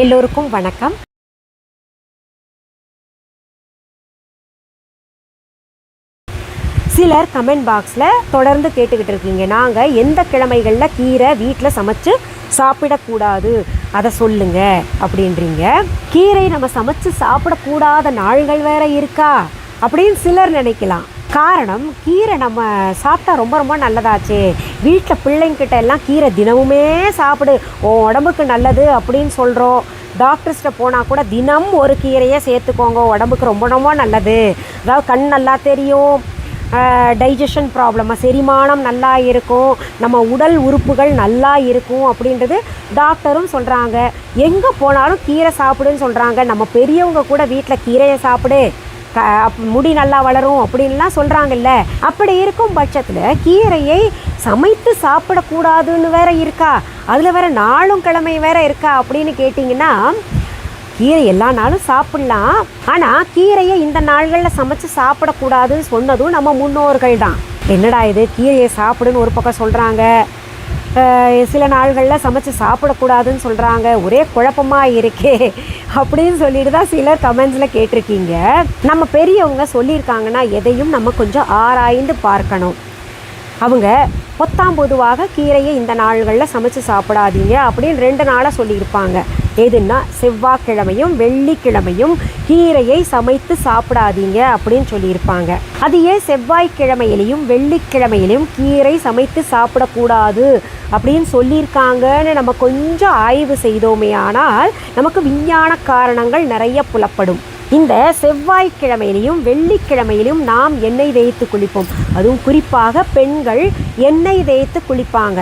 எல்லோருக்கும் வணக்கம். சிலர் கமெண்ட் பாக்ஸில் தொடர்ந்து கேட்டுக்கிட்டு இருக்கீங்க, நாங்கள் எந்த கிழமைகளில் கீரை வீட்டில் சமைச்சு சாப்பிடக்கூடாது அதை சொல்லுங்க அப்படின்றீங்க. கீரை நம்ம சமைச்சு சாப்பிடக்கூடாத நாள்கள் வேற இருக்கா அப்படின்னு சிலர் நினைக்கலாம். காரணம், கீரை நம்ம சாப்பிட்டா ரொம்ப ரொம்ப நல்லதாச்சே, வீட்டில் பிள்ளைங்கிட்ட எல்லாம் கீரை தினமுமே சாப்பிடு, உடம்புக்கு நல்லது அப்படின்னு சொல்கிறோம். டாக்டர்ஸ்கிட்ட போனால் கூட தினம் ஒரு கீரையை சேர்த்துக்கோங்க, உடம்புக்கு ரொம்ப ரொம்ப நல்லது, அதாவது கண் நல்லா தெரியும், டைஜஷன் ப்ராப்ளம், செரிமானம் நல்லா இருக்கும், நம்ம உடல் உறுப்புகள் நல்லா இருக்கும் அப்படின்றது டாக்டரும் சொல்கிறாங்க. எங்கே போனாலும் கீரை சாப்பிடுன்னு சொல்கிறாங்க. நம்ம பெரியவங்க கூட வீட்டில் கீரையை சாப்பிடு, முடி நல்லா வளரும் அப்படின்லாம் சொல்கிறாங்கல்ல. அப்படி இருக்கும் பட்சத்தில் கீரையை சமைத்து சாப்பிடக்கூடாதுன்னு வேற இருக்கா, அதில் வேற நாளும் கிழமை வேற இருக்கா அப்படின்னு கேட்டிங்கன்னா, கீரை எல்லா நாளும் சாப்பிட்லாம். ஆனால் கீரையை இந்த நாள்களில் சமைச்சு சாப்பிடக்கூடாதுன்னு சொன்னதும் நம்ம முன்னோர்கள் தான். என்னடா இது, கீரையை சாப்பிடுன்னு ஒரு பக்கம் சொல்கிறாங்க, சில நாள்களில் சமைச்சு சாப்பிடக்கூடாதுன்னு சொல்கிறாங்க, ஒரே குழப்பமாக இருக்கே அப்படின்னு சொல்லிட்டு தான் சிலர் கமெண்ட்ஸில் கேட்டிருக்கீங்க. நம்ம பெரியவங்க சொல்லியிருக்காங்கன்னா எதையும் நம்ம கொஞ்சம் ஆராய்ந்து பார்க்கணும். அவங்க பொதுவாக கீரையை இந்த நாள்களில் சமைச்சு சாப்பிடாதீங்க அப்படின்னு 2 நாளாக சொல்லியிருப்பாங்க. எதுன்னா செவ்வாய்க்கிழமையும் வெள்ளிக்கிழமையும் கீரையை சமைத்து சாப்பிடாதீங்க அப்படின்னு சொல்லியிருப்பாங்க. அது ஏன் செவ்வாய்க்கிழமையிலையும் வெள்ளிக்கிழமையிலையும் கீரை சமைத்து சாப்பிடக்கூடாது அப்படின்னு சொல்லியிருக்காங்கன்னு நம்ம கொஞ்சம் ஆய்வு செய்தோமே ஆனால் நமக்கு விஞ்ஞான காரணங்கள் நிறைய புலப்படும். இந்த செவ்வாய்க்கிழமையிலையும் வெள்ளிக்கிழமையிலும் நாம் எண்ணெய் தேய்த்து குளிப்போம். அதுவும் குறிப்பாக பெண்கள் எண்ணெய் தேய்த்து குளிப்பாங்க.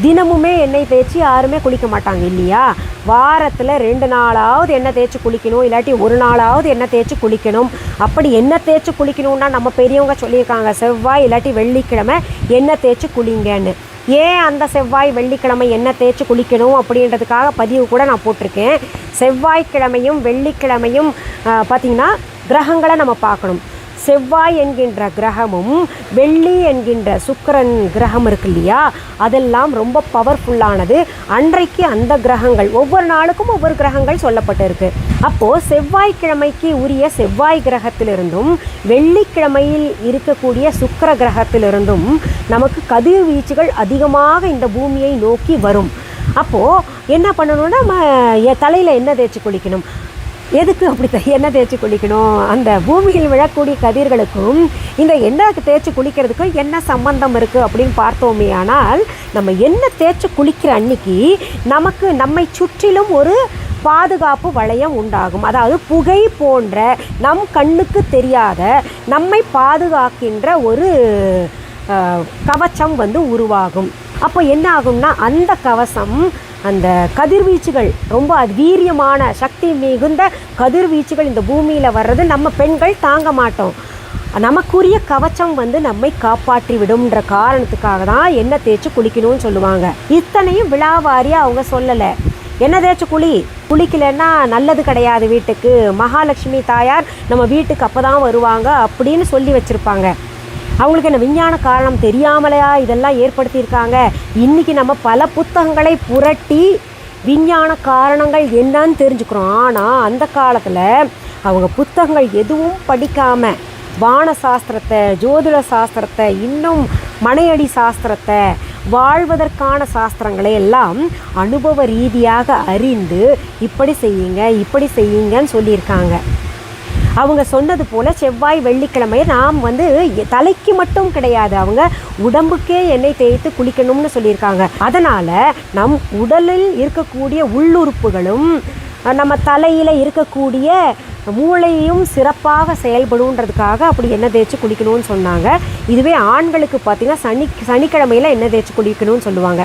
தினமுமே எண்ணெய் தேய்ச்சி யாருமே குளிக்க மாட்டாங்க இல்லையா. வாரத்தில் 2 நாளாவது எண்ணெய் தேய்ச்சி குளிக்கணும், இல்லாட்டி 1 நாளாவது எண்ணெய் தேய்ச்சி குளிக்கணும். அப்படி எண்ணெய் தேய்ச்சி குளிக்கணும்னா நம்ம பெரியவங்க சொல்லியிருக்காங்க, செவ்வாய் இல்லாட்டி வெள்ளிக்கிழமை எண்ணெய் தேய்ச்சி குளிங்கன்னு. ஏன் அந்த செவ்வாய் வெள்ளிக்கிழமை எண்ணெய் தேய்ச்சி குளிக்கணும் அப்படின்றதுக்காக பதிவு கூட நான் போட்டிருக்கேன். செவ்வாய்க்கிழமையும் வெள்ளிக்கிழமையும் பார்த்திங்கன்னா கிரகங்களை நம்ம பார்க்கணும். செவ்வாய் என்கின்ற கிரகமும் வெள்ளி என்கின்ற சுக்கிரன் கிரகம் இருக்கு இல்லையா, அதெல்லாம் ரொம்ப பவர்ஃபுல்லானது. அன்றைக்கு அந்த கிரகங்கள் ஒவ்வொரு நாளுக்கும் ஒவ்வொரு கிரகங்கள் சொல்லப்பட்டிருக்கு. அப்போது செவ்வாய்க்கிழமைக்கு உரிய செவ்வாய் கிரகத்திலிருந்தும் வெள்ளிக்கிழமையில் இருக்கக்கூடிய சுக்கிர கிரகத்திலிருந்தும் நமக்கு கதிர்வீச்சுகள் அதிகமாக இந்த பூமியை நோக்கி வரும். அப்போது என்ன பண்ணணும்னா, நம்ம தலையில் எண்ணெய் தேய்ச்சி குளிக்கணும். எதுக்கு அப்படி எண்ணெய் தேய்ச்சி குளிக்கணும்? அந்த பூமியில் விழக்கூடிய கதிர்களுக்கும் இந்த எண்ணெய் தேய்ச்சி குளிக்கிறதுக்கும் என்ன சம்பந்தம் இருக்குது அப்படின்னு பார்த்தோமே ஆனால், நம்ம எண்ணெய் தேய்ச்சி குளிக்கிற அன்னைக்கு நமக்கு நம்மை சுற்றிலும் ஒரு பாதுகாப்பு வளையம் உண்டாகும். அதாவது புகை போன்ற நம் கண்ணுக்கு தெரியாத நம்மை பாதுகாக்கின்ற ஒரு கவச்சம் உருவாகும். அப்போ என்ன ஆகும்னா, அந்த கவசம் அந்த கதிர்வீச்சுகள் ரொம்ப வீரியமான சக்தி மிகுந்த கதிர்வீச்சுகள் இந்த பூமியில் வர்றது நம்ம பெண்கள் தாங்க மாட்டோம். நமக்குரிய கவச்சம் நம்மை காப்பாற்றி விடும்ன்ற காரணத்துக்காக தான் எண்ணெய் தேய்ச்சி குளிக்கணும்னு சொல்லுவாங்க. இத்தனையும் விழாவாரியாக அவங்க சொல்லலை. எண்ணெய் தேய்ச்சி குளிக்கலைன்னா நல்லது கிடையாது, வீட்டுக்கு மகாலட்சுமி தாயார் நம்ம வீட்டுக்கு அப்போ தான் வருவாங்க அப்படின்னு சொல்லி வச்சுருப்பாங்க. அவங்களுக்கு என்ன விஞ்ஞான காரணம் தெரியாமலையா இதெல்லாம் ஏற்படுத்தியிருக்காங்க? இன்றைக்கி நம்ம பல புத்தகங்களை புரட்டி விஞ்ஞான காரணங்கள் என்னன்னு தெரிஞ்சுக்கிறோம். ஆனால் அந்த காலத்தில் அவங்க புத்தகங்கள் எதுவும் படிக்காமல் வான சாஸ்திரத்தை, ஜோதிட சாஸ்திரத்தை, இன்னும் மனையடி சாஸ்திரத்தை, வாழ்வதற்கான சாஸ்திரங்களை எல்லாம் அனுபவ ரீதியாக அறிந்து இப்படி செய்யுங்கன்னு சொல்லியிருக்காங்க. அவங்க சொன்னது போல் செவ்வாய் வெள்ளிக்கிழமையை நாம் தலைக்கு மட்டும் கிடையாது, அவங்க உடம்புக்கே எண்ணெய் தேய்த்து குளிக்கணும்னு சொல்லியிருக்காங்க. அதனால் நம் உடலில் இருக்கக்கூடிய உள்ளுறுப்புகளும் நம்ம தலையில் இருக்கக்கூடிய மூளையும் சிறப்பாக செயல்படுன்றதுக்காக அப்படி எண்ணெய் தேய்ச்சி குளிக்கணும்னு சொன்னாங்க. இதுவே ஆண்களுக்கு பார்த்திங்கன்னா சனிக்கிழமையில் எண்ணெய் தேய்ச்சி குளிக்கணும்னு சொல்லுவாங்க.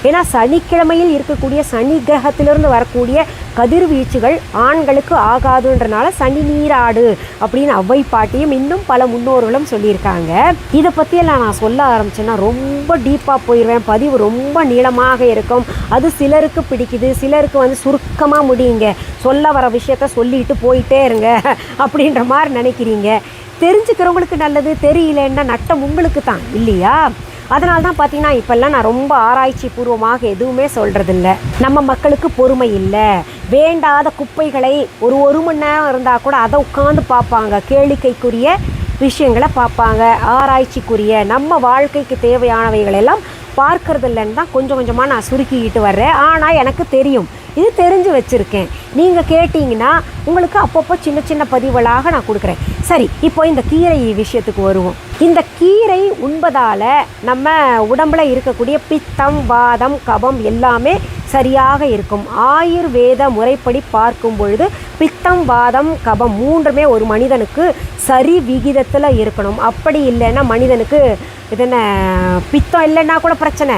ஏன்னா சனிக்கிழமையில் இருக்கக்கூடிய சனி கிரகத்திலிருந்து வரக்கூடிய கதிர்வீச்சுகள் ஆண்களுக்கு ஆகாதுன்றனால சனி நீராடு அப்படின்னு அவ்வை பாட்டியும் இன்னும் பல முன்னோர்களும் சொல்லியிருக்காங்க. இதை பற்றியெல்லாம் நான் சொல்ல ஆரம்பிச்சேன்னா ரொம்ப டீப்பாக போயிடுவேன், பதிவு ரொம்ப நீளமாக இருக்கும். அது சிலருக்கு பிடிக்குது, சிலருக்கு சுருக்கமாக முடியுங்க, சொல்ல வர விஷயத்த சொல்லிட்டு போயிட்டே இருங்க அப்படின்ற மாதிரி நினைக்கிறீங்க. தெரிஞ்சுக்கிறவங்களுக்கு நல்லது, தெரியலன்னா நட்டம் உங்களுக்கு தான் இல்லையா. அதனால தான் பார்த்தீங்கன்னா இப்போல்லாம் நான் ரொம்ப ஆராய்ச்சி பூர்வமாக எதுவுமே சொல்கிறதில்ல. நம்ம மக்களுக்கு பொறுமை இல்லை. வேண்டாத குப்பைகளை ஒரு மணி நேரம் இருந்தால் கூட அதை உட்காந்து பார்ப்பாங்க. கேளிக்கைக்குரிய விஷயங்களை பார்ப்பாங்க. ஆராய்ச்சிக்குரிய நம்ம வாழ்க்கைக்கு தேவையானவைகளெல்லாம் பார்க்கறதில்லன்னு தான் கொஞ்சம் கொஞ்சமாக நான் சுருக்கிக்கிட்டு வர்றேன். ஆனால் எனக்கு தெரியும், இது தெரிஞ்சு வச்சுருக்கேன். நீங்கள் கேட்டிங்கன்னா உங்களுக்கு அப்பப்போ சின்ன சின்ன பதிவுகளாக நான் கொடுக்குறேன். சரி, இப்போ இந்த கீரை விஷயத்துக்கு வருவோம். இந்த கீரை உண்பதால் நம்ம உடம்பில் இருக்கக்கூடிய பித்தம், வாதம், கபம் எல்லாமே சரியாக இருக்கும். ஆயுர்வேத முறைப்படி பார்க்கும் பொழுது பித்தம், வாதம், கபம் மூன்றுமே ஒரு மனிதனுக்கு சரி விகிதத்தில் இருக்கணும். அப்படி இல்லைன்னா மனிதனுக்கு இதென்ன பித்தம் இல்லைன்னா கூட பிரச்சனை,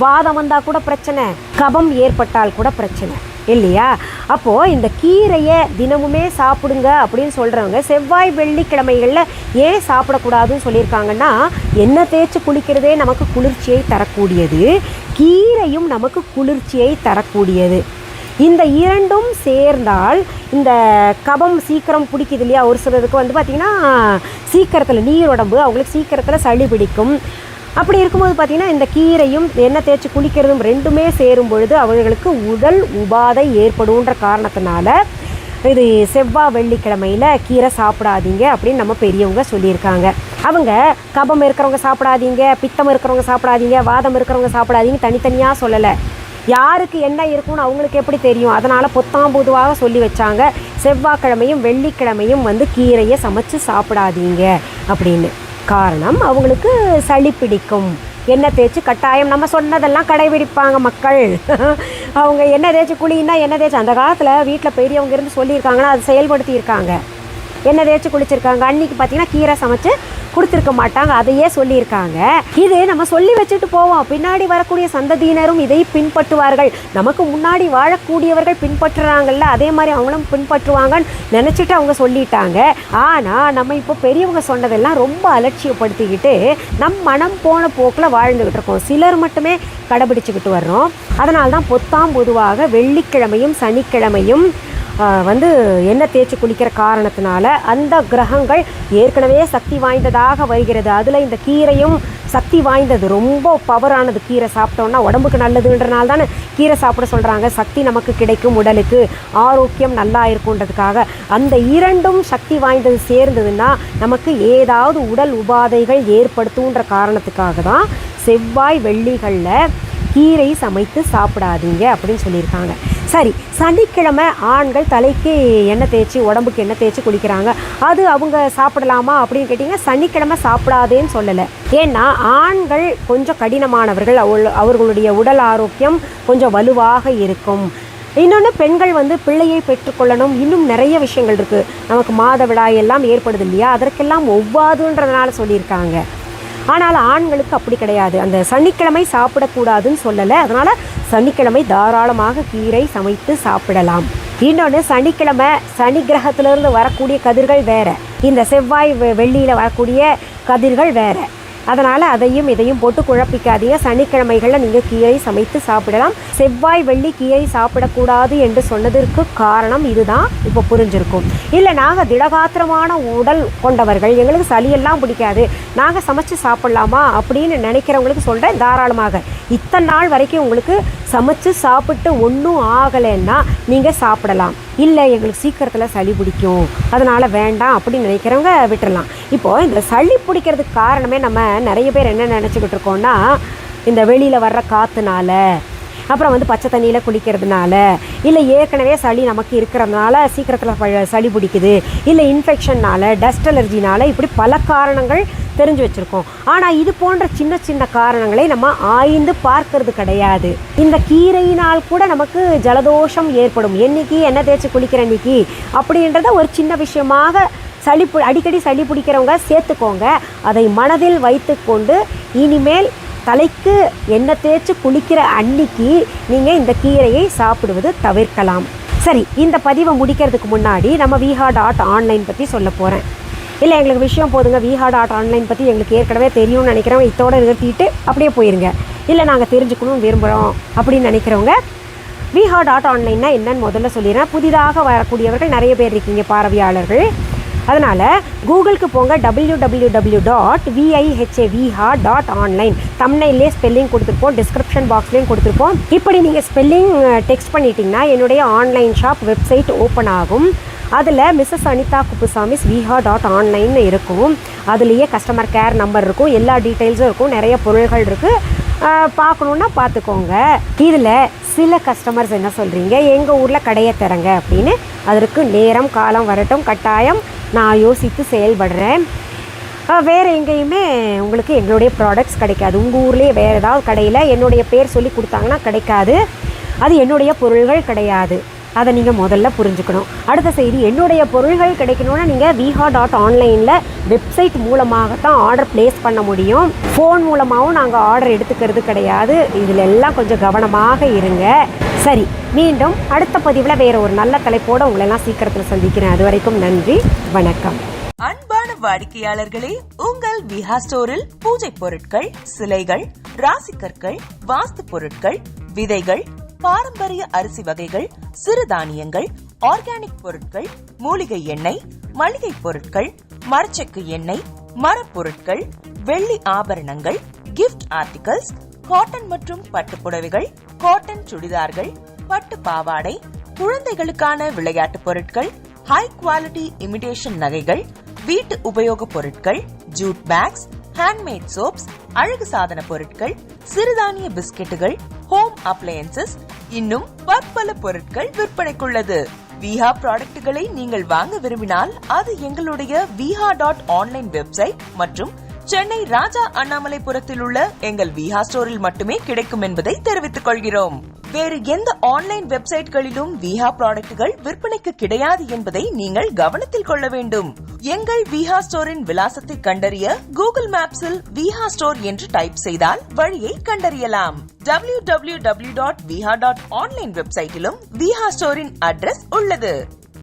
வாதம் வந்தால் கூட பிரச்சனை, கபம் ஏற்பட்டால் கூட பிரச்சனை இல்லையா? அப்போது இந்த கீரையை தினமுமே சாப்பிடுங்க அப்படின்னு சொல்கிறவங்க செவ்வாய் வெள்ளிக்கிழமைகளில் ஏன் சாப்பிடக்கூடாதுன்னு சொல்லியிருக்காங்கன்னா, எண்ணெய் தேய்ச்சி குளிக்கிறதே நமக்கு குளிர்ச்சியை தரக்கூடியது, கீரையும் நமக்கு குளிர்ச்சியை தரக்கூடியது. இந்த இரண்டும் சேர்ந்தால் இந்த கபம் சீக்கிரம் பிடிக்குது இல்லையா? ஒரு சிலருக்கு வந்து பார்த்திங்கன்னா சீக்கிரத்தில் நீர் உடம்பு, அவங்களுக்கு சீக்கிரத்தில் சளி பிடிக்கும். அப்படி இருக்கும்போது பார்த்திங்கன்னா இந்த கீரையும் எண்ணெய் தேய்ச்சி குளிக்கிறதும் ரெண்டுமே சேரும் பொழுது அவர்களுக்கு உடல் உபாதை ஏற்படுன்ற காரணத்தினால இது செவ்வாய் வெள்ளிக்கிழமையில் கீரை சாப்பிடாதீங்க அப்படின்னு நம்ம பெரியவங்க சொல்லியிருக்காங்க. அவங்க கபம் இருக்கிறவங்க சாப்பிடாதீங்க, பித்தம் இருக்கிறவங்க சாப்பிடாதீங்க, வாதம் இருக்கிறவங்க சாப்பிடாதீங்க தனித்தனியாக சொல்லலை. யாருக்கு என்ன இருக்கும்னு அவங்களுக்கு எப்படி தெரியும்? அதனால் பொத்தாம்பூதுவாக சொல்லி வச்சாங்க, செவ்வாய்க்கிழமையும் வெள்ளிக்கிழமையும் வந்து கீரையை சமைச்சு சாப்பிடாதீங்க அப்படின்னு. காரணம், அவங்களுக்கு சளி பிடிக்கும். எண்ணெய் தேய்ச்சி கட்டாயம் நம்ம சொன்னதெல்லாம் கடைபிடிப்பாங்க மக்கள். அவங்க எண்ணெய் தேய்ச்சி குளின்னா எண்ணெய் தேய்ச்சி அந்த காலத்தில் வீட்டில் பெரியவங்க இருந்து சொல்லியிருக்காங்கன்னா அது செயல்படுத்தியிருக்காங்க. எண்ணெய் தேய்ச்சி குளிச்சிருக்காங்க. அன்றைக்கி பார்த்திங்கன்னா கீரை சமைச்சு கொடுத்துருக்க மாட்டாங்க, அதையே சொல்லியிருக்காங்க. இது நம்ம சொல்லி வச்சுட்டு போவோம், பின்னாடி வரக்கூடிய சந்ததியினரும் இதை பின்பற்றுவார்கள். நமக்கு முன்னாடி வாழக்கூடியவர்கள் பின்பற்றுறாங்கல்ல, அதே மாதிரி அவங்களும் பின்பற்றுவாங்கன்னு நினச்சிட்டு அவங்க சொல்லிட்டாங்க. ஆனால் நம்ம இப்போ பெரியவங்க சொன்னதெல்லாம் ரொம்ப அலட்சியப்படுத்திக்கிட்டு நம் மனம் போன போக்கில் வாழ்ந்துக்கிட்டு இருக்கோம். சிலர் மட்டுமே கடைபிடிச்சிக்கிட்டு வர்றோம். அதனால தான் பொத்தாம் பொதுவாக வெள்ளிக்கிழமையும் சனிக்கிழமையும் வந்து எண்ணெய் தேய்ச்சி குளிக்கிற காரணத்தினால அந்த கிரகங்கள் ஏற்கனவே சக்தி வாய்ந்ததாக வருகிறது. அதில் இந்த கீரையும் சக்தி வாய்ந்தது, ரொம்ப பவரானது. கீரை சாப்பிட்டோன்னா உடம்புக்கு நல்லதுன்றனால தானே கீரை சாப்பிட சொல்கிறாங்க. சக்தி நமக்கு கிடைக்கும், உடலுக்கு ஆரோக்கியம் நல்லா இருக்குன்றதுக்காக. அந்த இரண்டும் சக்தி வாய்ந்தது சேர்ந்ததுன்னா நமக்கு ஏதாவது உடல் உபாதைகள் ஏற்படுத்துன்ற காரணத்துக்காக தான் செவ்வாய் வெள்ளிகளில் கீரை சமைத்து சாப்பிடாதீங்க அப்படின்னு சொல்லியிருக்காங்க. சரி, சனிக்கிழமை ஆண்கள் தலைக்கு எண்ணெய் தேய்ச்சி உடம்புக்கு எண்ணெய் தேய்ச்சி குளிக்கிறாங்க, அது அவங்க சாப்பிடலாமா அப்படின்னு கேட்டிங்கன்னா சனிக்கிழமை சாப்பிடாதேன்னு சொல்லலை. ஏன்னா ஆண்கள் கொஞ்சம் கடினமானவர்கள், அவர்களுடைய உடல் ஆரோக்கியம் கொஞ்சம் வலுவாக இருக்கும். இன்னொன்று, பெண்கள் வந்து பிள்ளையை பெற்றுக்கொள்ளணும், இன்னும் நிறைய விஷயங்கள் இருக்குது. நமக்கு மாதவிடாய் எல்லாம் ஏற்படுது இல்லையா, அதற்கெல்லாம் ஒவ்வாதுன்றதுனால சொல்லியிருக்காங்க. ஆனால் ஆண்களுக்கு அப்படி கிடையாது. அந்த சனிக்கிழமை சாப்பிடக்கூடாதுன்னு சொல்லலை. அதனால் சனிக்கிழமை தாராளமாக கீரை சமைத்து சாப்பிடலாம். இன்னொன்று, சனிக்கிழமை சனி கிரகத்திலிருந்து வரக்கூடிய கதிர்கள் வேறு, இந்த செவ்வாய் வெள்ளியில் வரக்கூடிய கதிர்கள் வேறு. அதனால் அதையும் இதையும் போட்டு குழப்பிக்காதீங்க. சனிக்கிழமைகளில் நீங்கள் கீரை சமைத்து சாப்பிடலாம். செவ்வாய் வெள்ளி கீரை சாப்பிடக்கூடாது என்று சொன்னதற்கு காரணம் இதுதான். இப்போ புரிஞ்சிருக்கும். இல்லை, நாங்கள் திடகாத்திரமான உடல் கொண்டவர்கள், எங்களுக்கு சளியெல்லாம் பிடிக்காது, நாங்கள் சமைச்சு சாப்பிட்லாமா அப்படின்னு நினைக்கிறவங்களுக்கு சொல்கிறேன், தாராளமாக. இத்தனை நாள் வரைக்கும் உங்களுக்கு சமைச்சு சாப்பிட்டு ஒன்றும் ஆகலைன்னா நீங்கள் சாப்பிடலாம். இல்லை, எங்களுக்கு சீக்கிரத்தில் சளி பிடிக்கும் அதனால் வேண்டாம் அப்படின்னு நினைக்கிறவங்க விட்டுடலாம். இப்போது இந்த சளி பிடிக்கிறதுக்கு காரணமே நம்ம நிறைய பேர் என்ன நினச்சிக்கிட்டு இருக்கோம்னா, இந்த வெளியில் வர்ற காற்றுனால, அப்புறம் வந்து பச்சை தண்ணியில் குளிக்கிறதுனால, இல்லை ஏற்கனவே சளி நமக்கு இருக்கிறதுனால சீக்கிரத்தில் சளி பிடிக்குது, இல்லை இன்ஃபெக்ஷன்னால், டஸ்ட் அலர்ஜினால், இப்படி பல காரணங்கள் தெரிஞ்சு வச்சுருக்கோம். ஆனால் இது போன்ற சின்ன சின்ன காரணங்களை நம்ம ஆய்ந்து பார்க்கறது கிடையாது. இந்த கீரையினால் கூட நமக்கு ஜலதோஷம் ஏற்படும். என்னைக்கு எண்ணெய் தேய்ச்சி குளிக்கிற அன்னைக்கு அப்படின்றத ஒரு சின்ன விஷயமாக அடிக்கடி சளி பிடிக்கிறவங்க சேர்த்துக்கோங்க. அதை மனதில் வைத்து கொண்டு இனிமேல் தலைக்கு எண்ணெய் தேய்ச்சி குளிக்கிற அன்னைக்கு நீங்கள் இந்த கீரையை சாப்பிடுவது தவிர்க்கலாம். சரி, இந்த பதிவை முடிக்கிறதுக்கு முன்னாடி நம்ம viha.online பற்றி சொல்ல போகிறேன். இல்லை, எங்களுக்கு விஷயம் போதுங்க, viha.online பற்றி எங்களுக்கு ஏற்கனவே தெரியும்னு நினைக்கிறவங்க இதோட நிறுத்திட்டு அப்படியே போயிருங்க. இல்லை, நாங்கள் தெரிஞ்சுக்கணும் விரும்புகிறோம் அப்படின்னு நினைக்கிறவங்க viha.online என்னன்னு முதல்ல சொல்லிடுறேன். புதிதாக வரக்கூடியவர்கள் நிறைய பேர் இருக்கீங்க, பார்வையாளர்கள். அதனால் கூகுளுக்கு போங்க, www.vihaviha.online. தம்ப்நெயிலே ஸ்பெல்லிங் கொடுத்துருப்போம், டிஸ்கிரிப்ஷன் பாக்ஸ்லேயும் கொடுத்துருப்போம். இப்படி நீங்கள் ஸ்பெல்லிங் டெக்ஸ்ட் பண்ணிட்டீங்கன்னா என்னுடைய ஆன்லைன் ஷாப் வெப்சைட் ஓப்பன் ஆகும். அதில் மிஸ்ஸஸ் அனிதா குப்புசாமிஸ் viha.online இருக்கும். அதுலேயே கஸ்டமர் கேர் நம்பர் இருக்கும், எல்லா டீட்டெயில்ஸும் இருக்கும், நிறைய பொருள்கள் இருக்குது. பார்க்கணுன்னா பார்த்துக்கோங்க. இதில் சில கஸ்டமர்ஸ் என்ன சொல்கிறீங்க, எங்கள் ஊரில் கடையை தரங்க அப்படின்னு. அதற்கு நேரம் காலம் வரட்டும், கட்டாயம் நான் யோசித்து செயல்படுறேன். வேறு எங்கேயுமே உங்களுக்கு எங்களுடைய ப்ராடக்ட்ஸ் கிடைக்காது. உங்கள் ஊர்லேயே வேறு ஏதாவது கடையில் என்னுடைய பேர் சொல்லி கொடுத்தாங்கன்னா கிடைக்காது. அது என்னுடைய பொருள்கள் கிடையாது. அதை நீங்கள் முதல்ல புரிஞ்சுக்கணும். அடுத்த செய்தி, என்னுடைய பொருள்கள் கிடைக்கணுன்னா நீங்கள் viha.onlineல வெப்சைட் மூலமாகத்தான் ஆர்டர் ப்ளேஸ் பண்ண முடியும். ஃபோன் மூலமாகவும் நாங்கள் ஆர்டர் எடுத்துக்கிறது கிடையாது. இதில் எல்லாம் கொஞ்சம் கவனமாக இருங்க. சரி, மீண்டும் அடுத்த பதிவில் வேறு ஒரு நல்ல தலைப்போடு உங்களெல்லாம் சீக்கிரத்தில் சந்திக்கிறேன். அது வரைக்கும் நன்றி, வணக்கம். அன்பான வாடிக்கையாளர்களே, உங்கள் விஹா ஸ்டோரில் பூஜை பொருட்கள், சிலைகள், ராசிக்கற்கள், வாஸ்து பொருட்கள், விதைகள், பாரம்பரிய அரிசி வகைகள், சிறுதானியங்கள், ஆர்கானிக் பொருட்கள், மூலிகை எண்ணெய், மளிகை பொருட்கள், மரச்செக்கு எண்ணெய், மரப்பொருட்கள், வெள்ளி ஆபரணங்கள், கிஃப்ட் ஆர்டிகல்ஸ், காட்டன் மற்றும் பட்டு புடவைகள், காட்டன் சுடிதார்கள், பட்டு பாவாடை, குழந்தைகளுக்கான விளையாட்டு பொருட்கள், ஹை குவாலிட்டி இமிடேஷன் நகைகள், வீட்டு உபயோக பொருட்கள், ஜூட் பேக்ஸ், ஹேண்ட்மேட் சோப்ஸ், அழகு சாதன பொருட்கள், சிறுதானிய பிஸ்கெட்டுகள், ஹோம் அப்ளையன்சஸ், இன்னும் பற்பல பொருட்கள் விற்பனைக்குள்ளது. விஹா ப்ராடக்ட்களை நீங்கள் வாங்க விரும்பினால் அது எங்களுடைய viha.online வெப்சைட் மற்றும் சென்னை ராஜா அண்ணாமலைபுரத்தில் உள்ள எங்கள் விஹா ஸ்டோரில் மட்டுமே கிடைக்கும் என்பதை தெரிவித்துக் கொள்கிறோம். வேறு எந்த ஆன்லைன் வெப்சைட்களிலும் விஹா ப்ராடக்ட்கள் விற்பனைக்கு கிடையாது என்பதை நீங்கள் கவனத்தில் கொள்ள வேண்டும். எங்கள் விஹா ஸ்டோரின் விலாசத்தை கண்டறிய கூகுள் மேப்ஸில் விஹா ஸ்டோர் என்று டைப் செய்தால் வழியை கண்டறியலாம். www.viha.online வெப்சைட்டிலும் விஹா ஸ்டோரின் அட்ரஸ் உள்ளது.